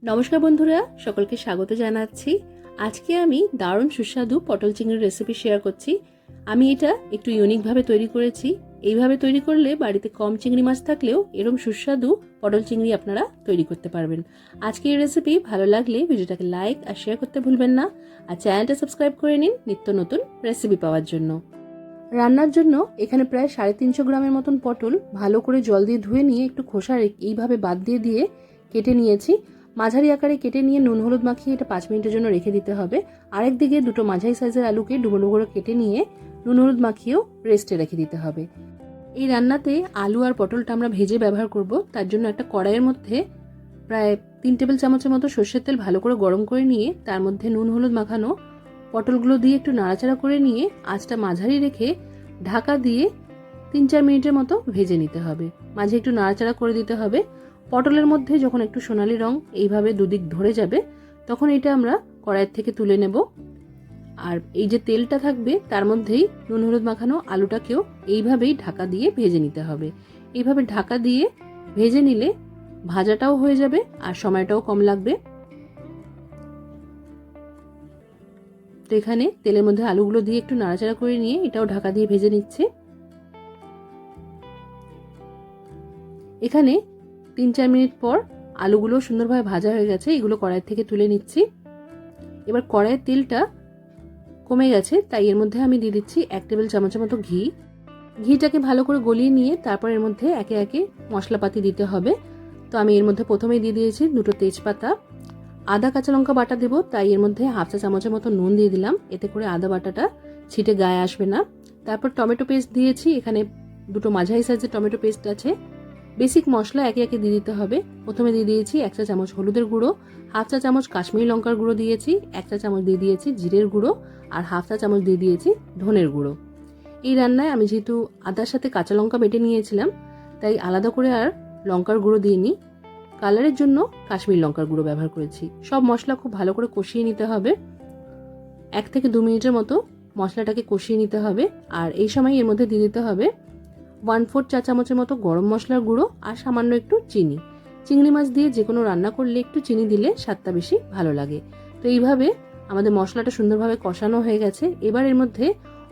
নমস্কার বন্ধুরা, সকলকে স্বাগত জানাচ্ছি। আজকে আমি দারুণ সুস্বাদু পটল চিংড়ির রেসিপি শেয়ার করছি। আমি এটা একটু ইউনিকভাবে তৈরি করেছি। এইভাবে তৈরি করলে বাড়িতে কম চিংড়ি মাছ থাকলেও এরকম সুস্বাদু পটল চিংড়ি আপনারা তৈরি করতে পারবেন। আজকের এই রেসিপি ভালো লাগলে ভিডিওটাকে লাইক আর শেয়ার করতে ভুলবেন না, আর চ্যানেলটা সাবস্ক্রাইব করে নিন নিত্য নতুন রেসিপি পাওয়ার জন্য। রান্নার জন্য এখানে প্রায় 350 গ্রামের মতন পটল ভালো করে জল দিয়ে ধুয়ে নিয়ে একটু খোসা এইভাবে বাদ দিয়ে কেটে নিয়েছি। মাঝারি আকারে কেটে নিয়ে নুন হলুদ মাখিয়ে এটা 5 মিনিটের জন্য রেখে দিতে হবে। আরেকদিকে দুটো মাঝারি সাইজের আলুকে ডুবো ডুবো করে কেটে নিয়ে নুন হলুদ মাখিয়েও রেস্টে রেখে দিতে হবে। এই রান্নাতে আলু আর পটলটা আমরা ভেজে ব্যবহার করব। তার জন্য একটা কড়াইয়ের মধ্যে প্রায় 3 টেবিল চামচের মতো সর্ষের তেল ভালো করে গরম করে নিয়ে তার মধ্যে নুন হলুদ মাখানো পটলগুলো দিয়ে একটু নাড়াচাড়া করে নিয়ে আঁচটা মাঝারি রেখে ঢাকা দিয়ে 3-4 মিনিটের মতো ভেজে নিতে হবে। মাঝে একটু নাড়াচাড়া করে দিতে হবে। পটলের মধ্যে যখন একটু সোনালি রং এইভাবে দুদিক ধরে যাবে তখন এটা আমরা কড়াইয়ের থেকে তুলে নেব। আর এই যে তেলটা থাকবে তার মধ্যেই নুন হলুদ মাখানো আলুটাকেও এইভাবেই ঢাকা দিয়ে ভেজে নিতে হবে। এইভাবে ঢাকা দিয়ে ভেজে নিলে ভাজাটাও হয়ে যাবে আর সময়টাও কম লাগবে। তো এখানে তেলের মধ্যে আলুগুলো দিয়ে একটু নাড়াচাড়া করে নিয়ে এটাও ঢাকা দিয়ে ভেজে নিচ্ছে। এখানে 3-4 মিনিট পর আলুগুলো সুন্দরভাবে ভাজা হয়ে গেছে। এগুলো কড়াই থেকে তুলে নিচ্ছি। এবার কড়াইয়ের তেলটা কমে গেছে, তাই এর মধ্যে আমি দিয়ে দিচ্ছি 1 টেবিল চামচের মতো ঘি। ঘিটাকে ভালো করে গলিয়ে নিয়ে তারপর এর মধ্যে একে একে মশলাপাতি দিতে হবে। তো আমি এর মধ্যে প্রথমেই দিয়ে দিয়েছি 2টো তেজপাতা, আদা কাঁচা লঙ্কা বাটা দেবো, তাই এর মধ্যে 1/2 চা চামচের মতো নুন দিয়ে দিলাম, এতে করে আদা বাটাটা ছিটে গায়ে আসবে না। তারপর টমেটো পেস্ট দিয়েছি, এখানে 2টো মাঝারি সাইজের টমেটো পেস্ট আছে। বেসিক মশলা একে একে দিয়ে দিতে হবে। প্রথমে দিয়ে দিয়েছি 1 চা চামচ হলুদের গুঁড়ো, 1/2 চা চামচ কাশ্মীরি লঙ্কার গুঁড়ো দিয়েছি, 1 চা চামচ দিয়ে দিয়েছি জিরের গুঁড়ো আর 1/2 চা চামচ দিয়ে দিয়েছি ধনের গুঁড়ো। এই রান্নায় আমি যেহেতু আদার সাথে কাঁচা লঙ্কা বেটে নিয়েছিলাম তাই আলাদা করে আর লঙ্কার গুঁড়ো দিইনি। কালারের জন্য কাশ্মীরি লঙ্কার গুঁড়ো ব্যবহার করেছি। সব মশলা খুব ভালো করে কষিয়ে নিতে হবে। 1 থেকে 2 মিনিটের মতো মশলাটাকে কষিয়ে নিতে হবে। আর এই সময় এর মধ্যে দিয়ে দিতে হবে 1/4 চা চামচের মতো গরম মশলার গুঁড়ো আর সামান্য একটু চিনি। চিংড়ি মাছ দিয়ে যে কোনো রান্না করলে একটু চিনি দিলে স্বাদটা বেশি ভালো লাগে। তো এইভাবে আমাদের মশলাটা সুন্দরভাবে কষানো হয়ে গেছে। এবার এর মধ্যে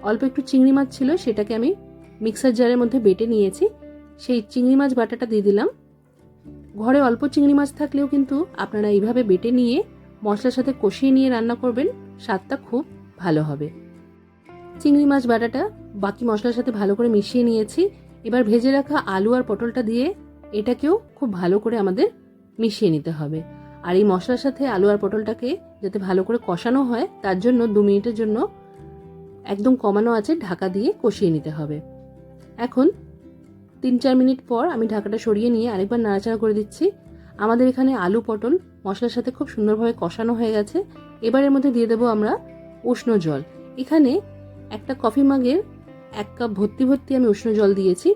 অল্প একটু চিংড়ি মাছ ছিল, সেটাকে আমি মিক্সার জারের মধ্যে বেটে নিয়েছি। সেই চিংড়ি মাছ বাটাটা দিয়ে দিলাম। ঘরে অল্প চিংড়ি মাছ থাকলেও কিন্তু আপনারা এইভাবে বেটে নিয়ে মশলার সাথে কষিয়ে নিয়ে রান্না করবেন, স্বাদটা খুব ভালো হবে। চিংড়ি মাছ বাটাটা বাকি মশলার সাথে ভালো করে মিশিয়ে নিয়েছি। এবার ভেজে রাখা আলু আর পটলটা দিয়ে এটাকেও খুব ভালো করে আমাদের মিশিয়ে নিতে হবে। আর এই মশলার সাথে আলু আর পটলটাকে যাতে ভালো করে কষানো হয় তার জন্য 2 মিনিটের জন্য একদম কমানো আছে ঢাকা দিয়ে কষিয়ে নিতে হবে। এখন 3-4 মিনিট পর আমি ঢাকাটা সরিয়ে নিয়ে আরেকবার নাড়াচাড়া করে দিচ্ছি। আমাদের এখানে আলু পটল মশলার সাথে খুব সুন্দরভাবে কষানো হয়ে গেছে। এবার এর মধ্যে দিয়ে দেবো আমরা উষ্ণ জল। এখানে একটা কফি মাগের 1 কাপ ভর্তি ভর্তি আমি উষ্ণ জল দিয়েছি।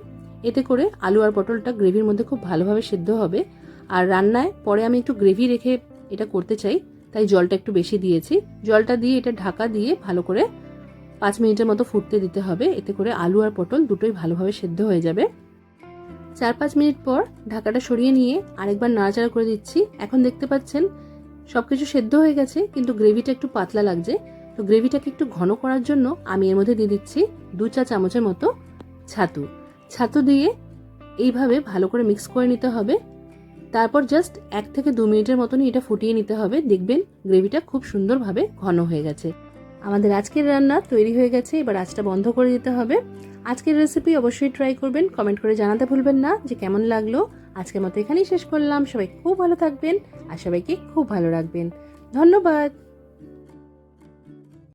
এতে করে আলু আর পটলটা গ্রেভির মধ্যে খুব ভালোভাবে সেদ্ধ হবে। আর রান্নায় পরে আমি একটু গ্রেভি রেখে এটা করতে চাই, তাই জলটা একটু বেশি দিয়েছি। জলটা দিয়ে এটা ঢাকা দিয়ে ভালো করে 5 মিনিটের মতো ফুটতে দিতে হবে। এতে করে আলু আর পটল দুটোই ভালোভাবে সেদ্ধ হয়ে যাবে। 4-5 মিনিট পর ঢাকাটা সরিয়ে নিয়ে আরেকবার নাড়াচাড়া করে দিচ্ছি। এখন দেখতে পাচ্ছেন সবকিছু সেদ্ধ হয়ে গেছে, কিন্তু গ্রেভিটা একটু পাতলা লাগছে। তো গ্রেভিটাকে একটু ঘন করার জন্য আমি এর মধ্যে দিয়ে দিচ্ছি 2 চা চামচের মতো ছাতু দিয়ে এইভাবে ভালো করে মিক্স করে নিতে হবে। তারপর জাস্ট 1 থেকে 2 মিনিটের মতনই এটা ফুটিয়ে নিতে হবে। দেখবেন গ্রেভিটা খুব সুন্দরভাবে ঘন হয়ে গেছে। আমাদের আজকের রান্না তৈরি হয়ে গেছে। এবার আঁচটা বন্ধ করে দিতে হবে। আজকের রেসিপি অবশ্যই ট্রাই করবেন, কমেন্ট করে জানাতে ভুলবেন না যে কেমন লাগলো। আজকের মতো এখানেই শেষ করলাম। সবাই খুব ভালো থাকবেন আর সবাইকে খুব ভালো রাখবেন। ধন্যবাদ।